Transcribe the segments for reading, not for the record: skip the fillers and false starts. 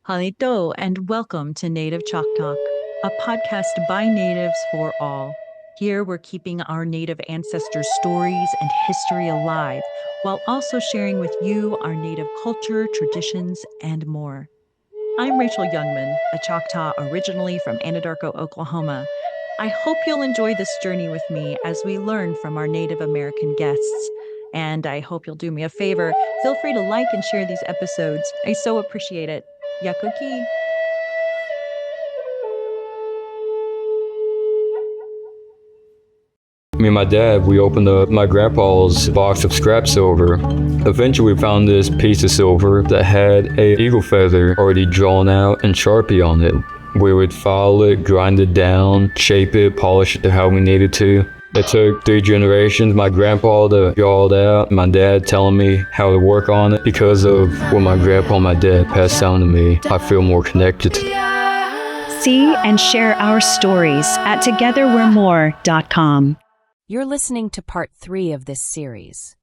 Halito, and welcome to Native Chalk Talk, a podcast by natives for all. Here we're keeping our Native ancestors' stories and history alive, while also sharing with you our Native culture, traditions, and more. I'm Rachel Youngman, a Choctaw originally from Anadarko, Oklahoma. I hope you'll enjoy this journey with me as we learn from our Native American guests. And I hope you'll do me a favor. Feel free to like and share these episodes. I so appreciate it. Yakuki. Me and my dad, we opened up my grandpa's box of scrap silver. Eventually we found this piece of silver that had a eagle feather already drawn out and Sharpie on it. We would file it, grind it down, shape it, polish it to how we needed to. It took 3 generations, my grandpa to draw it out, my dad telling me how to work on it. Because of what my grandpa and my dad passed down to me, I feel more connected to them. See and share our stories at togetherwe'remore.com. You're listening to part 3 of this series.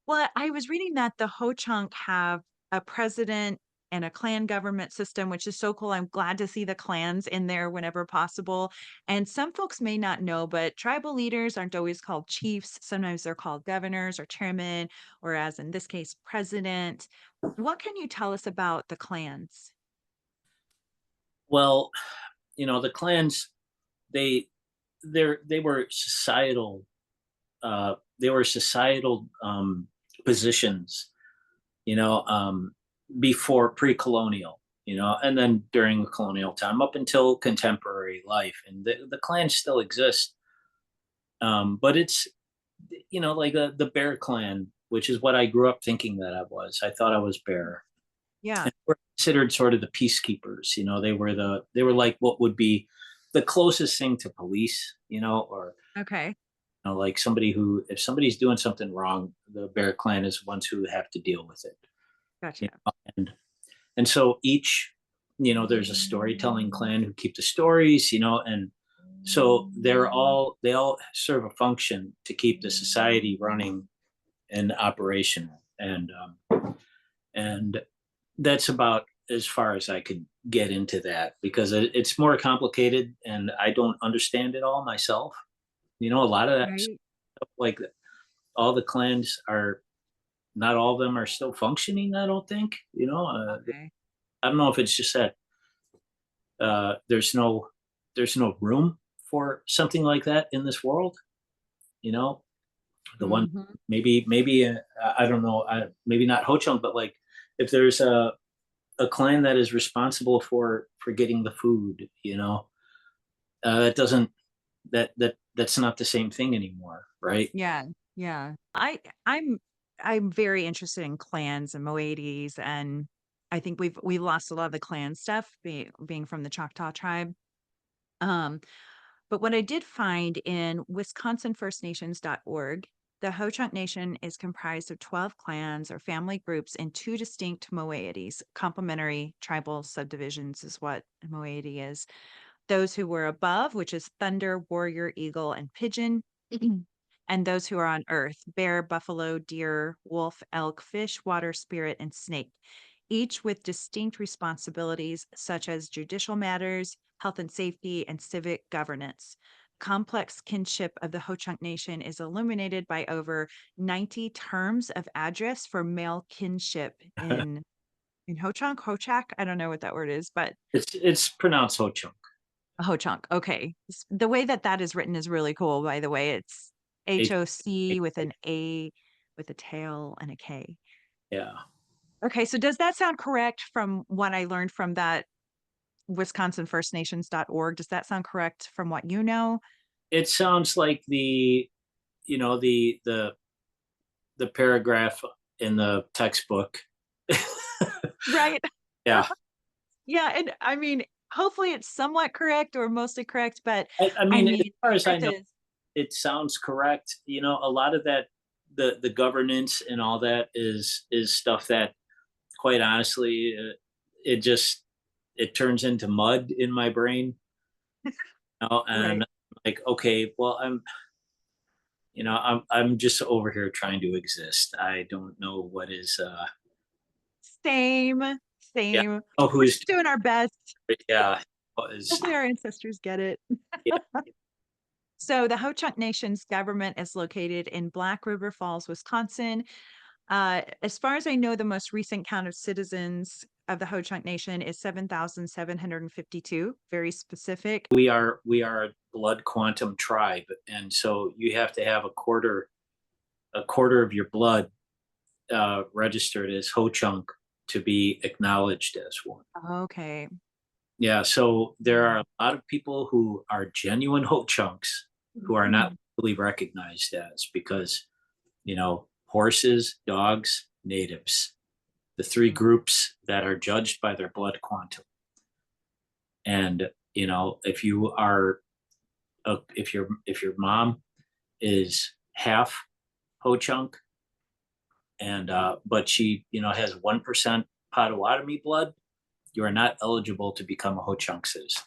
Well, I was reading that the Ho-Chunk have a president and a clan government system, which is so cool. I'm glad to see the clans in there whenever possible. And some folks may not know, but tribal leaders aren't always called chiefs. Sometimes they're called governors or chairman, or as in this case, president. What can you tell us about the clans? Well, the clans, they they were societal positions, you know, um, before pre-colonial, and then during the colonial time up until contemporary life, and the clans still exist. But it's, like the Bear Clan, which is what I grew up thinking that I was. I thought I was Bear. Yeah. And were considered sort of the peacekeepers. They were like what would be the closest thing to police, or Okay. like somebody who, if somebody's doing something wrong, the Bear Clan is the ones who have to deal with it. Gotcha. And so each, there's a storytelling clan who keep the stories, and so they all serve a function to keep the society running and operational, and that's about as far as I could get into that, because it's more complicated and I don't understand it all myself. A lot of that Right. stuff, like all the clans are, not all of them are still functioning. I don't think, Okay. I don't know if it's just that there's no room for something like that in this world. You know, the one, Mhm. maybe I don't know, maybe not Ho Chunk, but like if there's a clan that is responsible for getting the food, that doesn't that's not the same thing anymore, right? Yeah, yeah. I'm very interested in clans and moieties, and I think we've lost a lot of the clan stuff being from the Choctaw tribe. Um, but what I did find in wisconsinfirstnations.org, the Ho-Chunk Nation is comprised of 12 clans or family groups in 2 distinct moieties. Complementary tribal subdivisions is what a moiety is. Those who were above, which is thunder, warrior, eagle, and pigeon, and those who are on earth, bear, buffalo, deer, wolf, elk, fish, water spirit, and snake, each with distinct responsibilities such as judicial matters, health and safety, and civic governance. Complex kinship of the Ho-Chunk Nation is illuminated by over 90 terms of address for male kinship in Ho-Chunk, Ho-Chak. I don't know what that word is, but It's pronounced Ho Chunk. Ho-Chunk. Okay. The way that that is written is really cool, by the way. It's H- HOC with an A with a tail and a K. yeah. Okay, so does that sound correct from what I learned from that wisconsinfirstnations.org? Does that sound correct from what you know? It sounds like you know, the paragraph in the textbook. Right. Yeah. Yeah, and I mean, hopefully it's somewhat correct or mostly correct, but I I mean, as mean, far the as I truth know, is, it sounds correct. A lot of that, the governance and all that is stuff that, quite honestly, it just it turns into mud in my brain. And right. I'm like, okay, well, I'm just over here trying to exist. I don't know what is Same, Yeah. Same. Oh, We're who's just doing our best. yeah. Was Hopefully our ancestors get it. yeah. So the Ho-Chunk Nation's government is located in Black River Falls, Wisconsin. As far as I know, the most recent count of citizens of the Ho-Chunk Nation is 7,752. Very specific. We are a blood quantum tribe, and so you have to have a quarter of your blood registered as Ho-Chunk to be acknowledged as one. Okay. Yeah, so there are a lot of people who are genuine Ho-Chunks who are not Mhm. legally recognized as because, horses, dogs, natives, the three groups that are judged by their blood quantum. And, if you are, if your mom is half Ho-Chunk and, but she, has 1% Potawatomi blood, you are not eligible to become a Ho-Chunk citizen.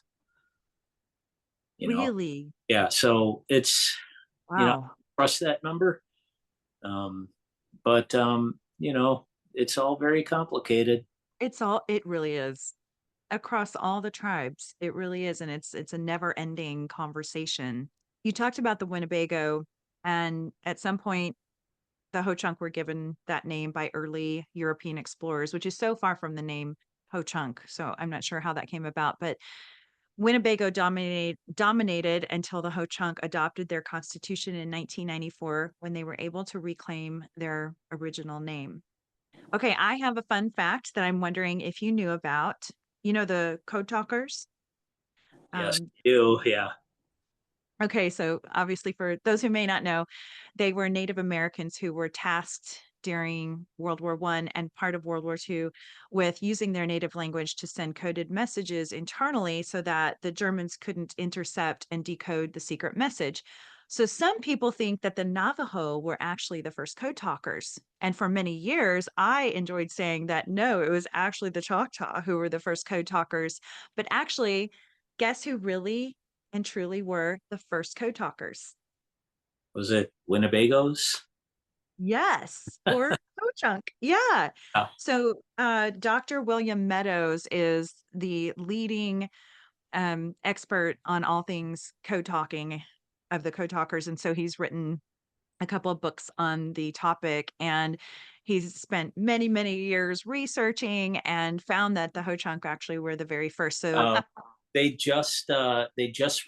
You know, Really? yeah. So it's Wow. trust that number. But it's all very complicated. It really is. Across all the tribes, it really is, and it's a never-ending conversation. You talked about the Winnebago, and at some point, the Ho-Chunk were given that name by early European explorers, which is so far from the name Ho-Chunk. So I'm not sure how that came about, but Winnebago dominated until the Ho-Chunk adopted their constitution in 1994 when they were able to reclaim their original name. Okay, I have a fun fact that I'm wondering if you knew about. You know the code talkers? Yes, Um, you. Yeah. Okay, so obviously, for those who may not know, they were Native Americans who were tasked during World War One and part of World War Two with using their native language to send coded messages internally so that the Germans couldn't intercept and decode the secret message. So some people think that the Navajo were actually the first code talkers. And for many years, I enjoyed saying that no, it was actually the Choctaw who were the first code talkers. But actually, guess who really and truly were the first code talkers? Was it Winnebago's? Yes, or Ho-Chunk. Yeah. Yeah. So, Dr. William Meadows is the leading expert on all things code talking of the code talkers. And so he's written a couple of books on the topic, and he's spent many, many years researching and found that the Ho-Chunk actually were the very first. So, They just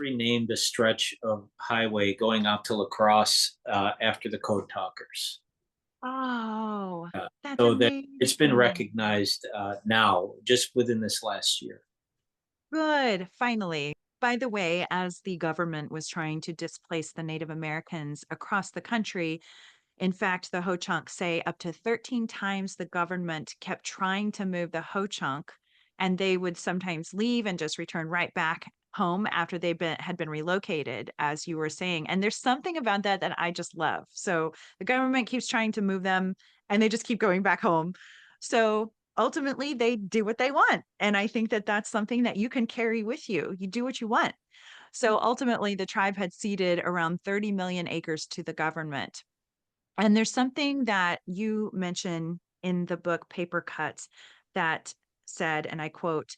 renamed a stretch of highway going out to La Crosse after the Code Talkers. oh, Uh, that's so that it's been amazing. recognized now, just within this last year. Good, finally. By the way, as the government was trying to displace the Native Americans across the country, in fact, the Ho-Chunk say up to 13 times the government kept trying to move the Ho-Chunk, and they would sometimes leave and just return right back home after had been relocated, as you were saying. And there's something about that that I just love. So the government keeps trying to move them, and they just keep going back home. So ultimately, they do what they want. And I think that that's something that you can carry with you. You do what you want. So ultimately, the tribe had ceded around 30 million acres to the government. And there's something that you mention in the book Paper Cuts that said, and I quote,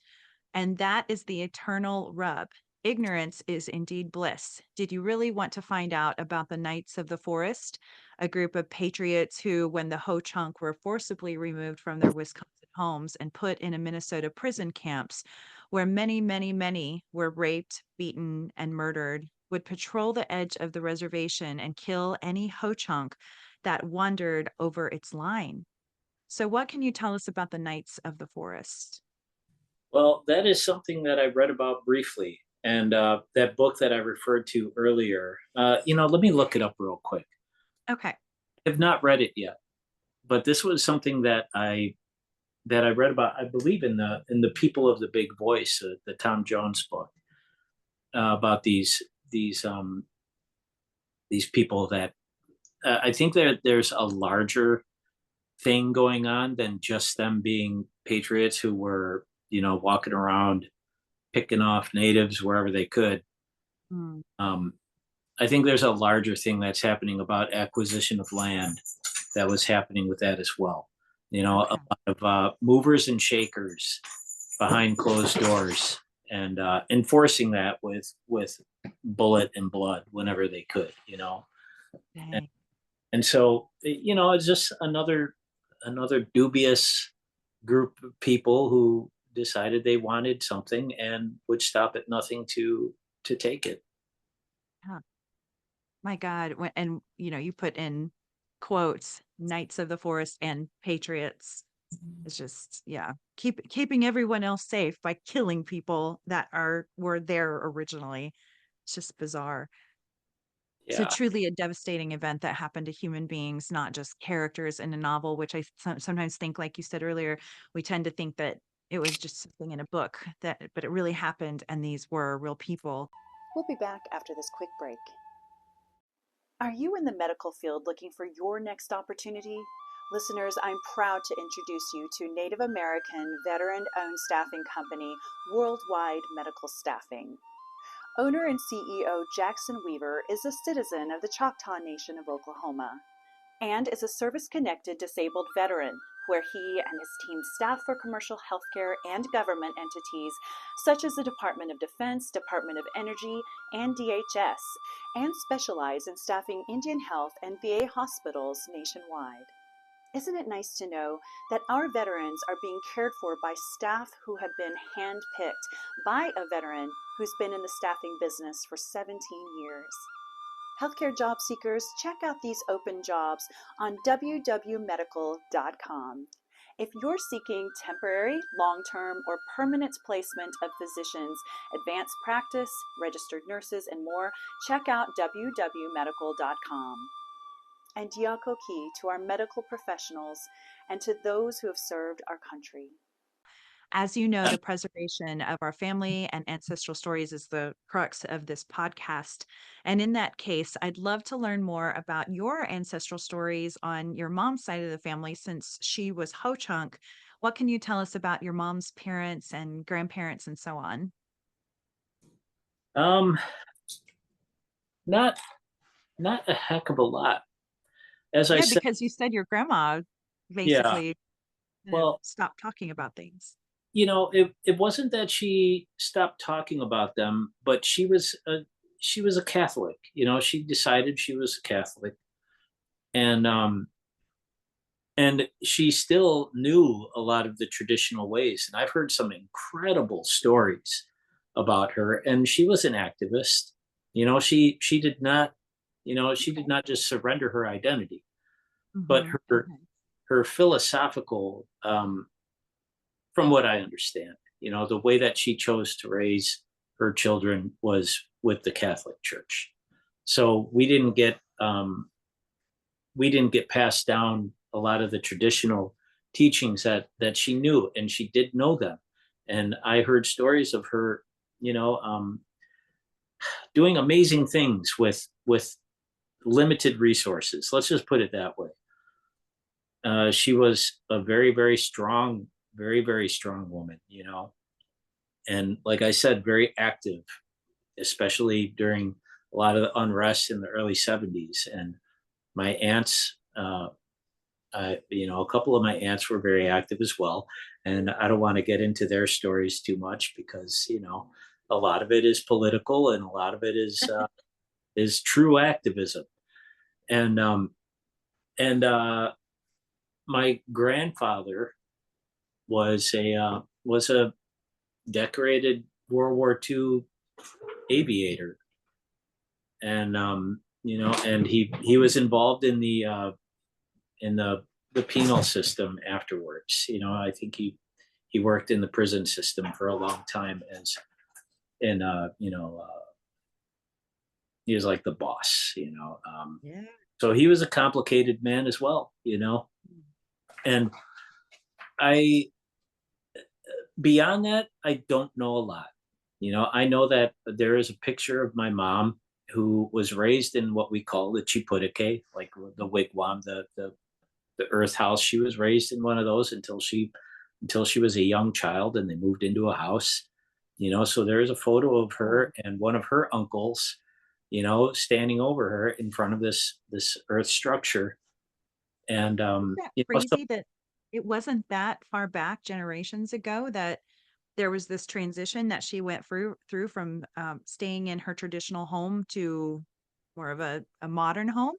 "And that is the eternal rub. Ignorance is indeed bliss. Did you really want to find out about the Knights of the Forest, a group of patriots who, when the Ho Chunk were forcibly removed from their Wisconsin homes and put in a Minnesota prison camps, where many, many, many were raped, beaten, and murdered, would patrol the edge of the reservation and kill any Ho Chunk that wandered over its line? So, what can you tell us about the Knights of the Forest?" Well, that is something that I read about briefly. And that book that I referred to earlier, let me look it up real quick. Okay. I have not read it yet, but this was something that I read about. I believe in the People of the Big Voice, the Tom Jones book, about these um, these people that I think that there's a larger thing going on than just them being patriots who were walking around picking off natives wherever they could. Mm. Um, I think there's a larger thing that's happening about acquisition of land that was happening with that as well. a Okay. lot of movers and shakers behind closed doors, and enforcing that with bullet and blood whenever they could. And, Dang. and so it's just another dubious group of people who decided they wanted something and would stop at nothing to take it. Huh. My God. And you put in quotes, Knights of the Forest and Patriots. It's just, yeah, keeping everyone else safe by killing people that were there originally. It's just bizarre. So Yeah. truly a devastating event that happened to human beings, not just characters in a novel, which I sometimes think, like you said earlier, we tend to think that it was just something in a book but it really happened, and these were real people. We'll be back after this quick break. Are you in the medical field looking for your next opportunity? Listeners, I'm proud to introduce you to Native American veteran-owned staffing company, Worldwide Medical Staffing. Owner and CEO Jackson Weaver is a citizen of the Choctaw Nation of Oklahoma and is a service-connected disabled veteran, where he and his team staff for commercial healthcare and government entities such as the Department of Defense, Department of Energy, and DHS, and specialize in staffing Indian health and VA hospitals nationwide. Isn't it nice to know that our veterans are being cared for by staff who have been handpicked by a veteran who's been in the staffing business for 17 years? Healthcare job seekers, check out these open jobs on www.medical.com. If you're seeking temporary, long-term, or permanent placement of physicians, advanced practice, registered nurses, and more, check out www.medical.com. And Yako Ki to our medical professionals and to those who have served our country. As you know, the preservation of our family and ancestral stories is the crux of this podcast. And in that case, I'd love to learn more about your ancestral stories on your mom's side of the family, since she was Ho-Chunk. What can you tell us about your mom's parents and grandparents and so on? Um, not not a heck of a lot. As I Yeah, said, because you said your grandma yeah. basically Well, stopped talking about things. it wasn't that she stopped talking about them, but she was a Catholic. She decided she was a Catholic, and she still knew a lot of the traditional ways. And I've heard some incredible stories about her. And she was an activist. She did not, she did not just surrender her identity, but her Okay. her philosophical, from what I understand, the way that she chose to raise her children was with the Catholic Church. So we didn't get passed down a lot of the traditional teachings that she knew, and she did know them. And I heard stories of her, you know, um, doing amazing things with limited resources. Let's just put it that way. She was a very, very strong woman, and like I said, very active, especially during a lot of the unrest in the early '70s. And my aunts, a couple of my aunts were very active as well. And I don't want to get into their stories too much because a lot of it is political and a lot of it is true activism. And my grandfather was a decorated World War II aviator, and and he was involved in the penal system afterwards. I think he worked in the prison system for a long time as and he was like the boss. Yeah. So he was a complicated man as well. And I beyond that, I don't know a lot. I know that there is a picture of my mom who was raised in what we call the Chiputake, like the wigwam, the earth house. She was raised in one of those until she was a young child, and they moved into a house. So there is a photo of her and one of her uncles, standing over her in front of this earth structure. And Isn't that so crazy that it wasn't that far back generations ago that there was this transition that she went through from staying in her traditional home to more of a modern home.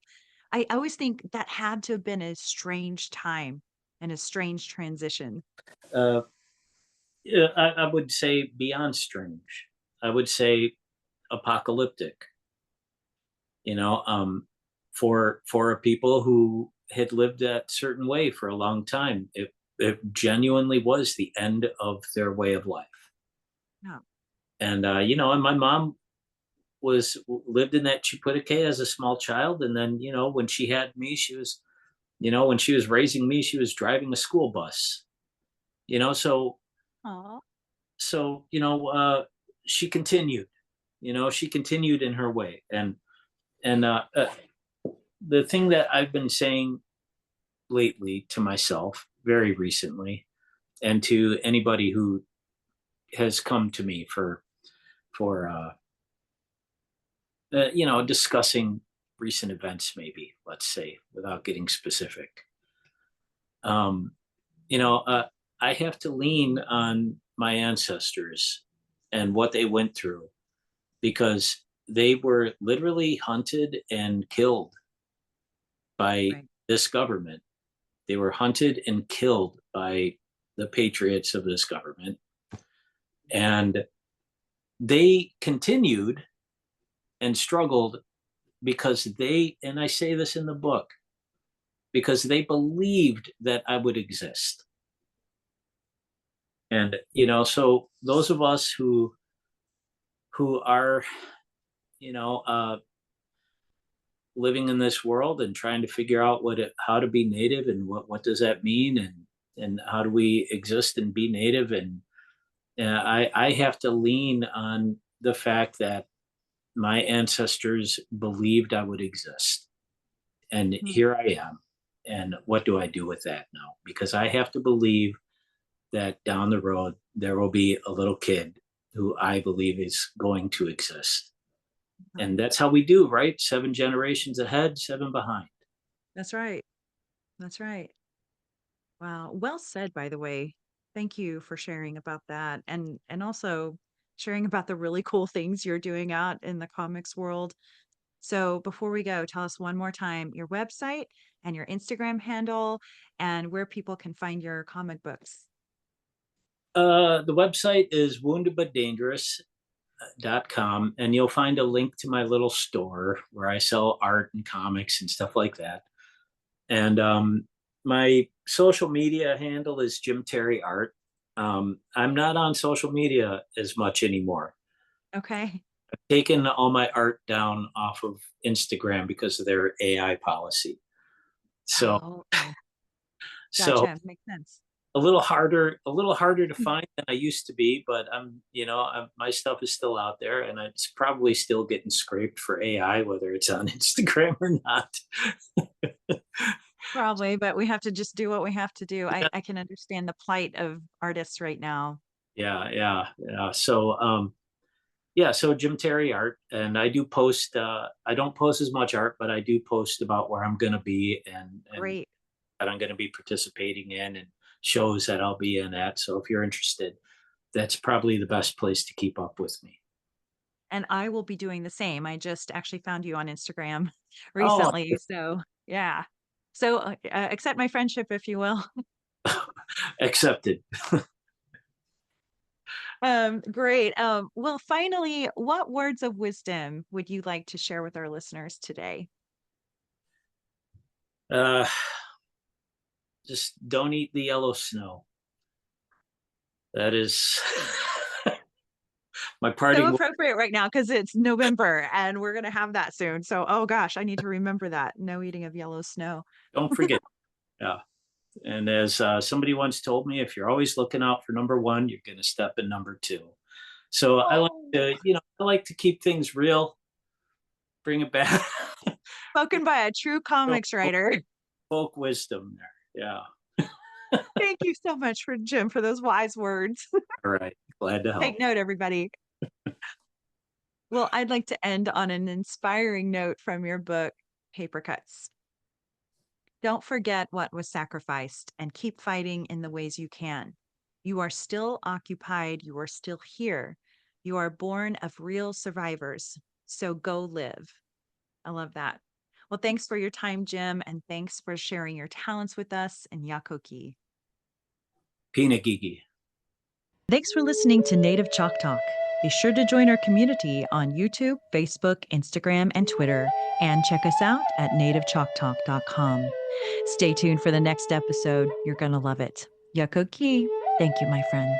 I always think that had to have been a strange time and a strange transition. Uh, yeah, I would say beyond strange. I would say apocalyptic. You know, for people who had lived that certain way for a long time, it genuinely was the end of their way of life. Yeah. And and my mom lived in that Chiputake as a small child, and then when she had me, she was when she was raising me, she was driving a school bus. You know, so Aw. so she continued. She continued in her way, and the thing that I've been saying lately to myself, very recently, and to anybody who has come to me for discussing recent events, maybe, let's say, without getting specific. Um, you know, uh, I have to lean on my ancestors and what they went through because they were literally hunted and killed by Right. this government. They were hunted and killed by the patriots of this government. And they continued and struggled because and I say this in the book, because they believed that I would exist. And, so those of us who are, you know, uh, living in this world and trying to figure out how to be native and what does that mean and how do we exist and be native and I have to lean on the fact that my ancestors believed I would exist. And Mm. here I am. And what do I do with that now? Because I have to believe that down the road there will be a little kid who I believe is going to exist. And that's how we do, right? 7 generations ahead, seven behind. That's right. That's right. Wow. Well said, by the way. Thank you for sharing about that and also sharing about the really cool things you're doing out in the comics world. So before we go, tell us one more time your website and your Instagram handle and where people can find your comic books. The website is woundedbutdangerous.com, and you'll find a link to my little store where I sell art and comics and stuff like that. And my social media handle is Jim Terry Art. I'm not on social media as much anymore. Okay. I've taken all my art down off of Instagram because of their AI policy. So, Oh, okay. so Gotcha. Makes sense. a little harder to find than I used to be, but my stuff is still out there, and it's probably still getting scraped for AI, whether it's on Instagram or not. Probably, but we have to just do what we have to do. I can understand the plight of artists right now. Yeah, yeah, yeah. So Jim Terry Art, and I do post. I don't post as much art, but I do post about where I'm going to be and Great. that I'm going to be participating in and shows that I'll be in at. So if you're interested, that's probably the best place to keep up with me. And I will be doing the same. I just actually found you on Instagram Oh, recently. So, yeah. So, accept my friendship, if you will. accepted. Great. Well, finally, what words of wisdom would you like to share with our listeners today? Uh, just don't eat the yellow snow. That is my So parting. appropriate right now because it's November and we're going to have that soon. So, oh gosh, I need to remember that. No eating of yellow snow. Don't forget. Yeah. And as somebody once told me, if you're always looking out for number one, you're going to step in number two. So Oh, I like to keep things real, bring it back. spoken by a true Real comics writer. folk wisdom there. Yeah. Thank you so much for Jim for those wise words. All right. Glad to Take help. note, everybody. Well, I'd like to end on an inspiring note from your book, Paper Cuts. Don't forget what was sacrificed and keep fighting in the ways you can. You are still occupied. You are still here. You are born of real survivors. So go live. I love that. Well, thanks for your time, Jim, and thanks for sharing your talents with us in Yakoki. Pinagigi. Thanks for listening to Native Chalk Talk. Be sure to join our community on YouTube, Facebook, Instagram, and Twitter, and check us out at nativechalktalk.com. Stay tuned for the next episode. You're going to love it. Yakoki. Thank you, my friends.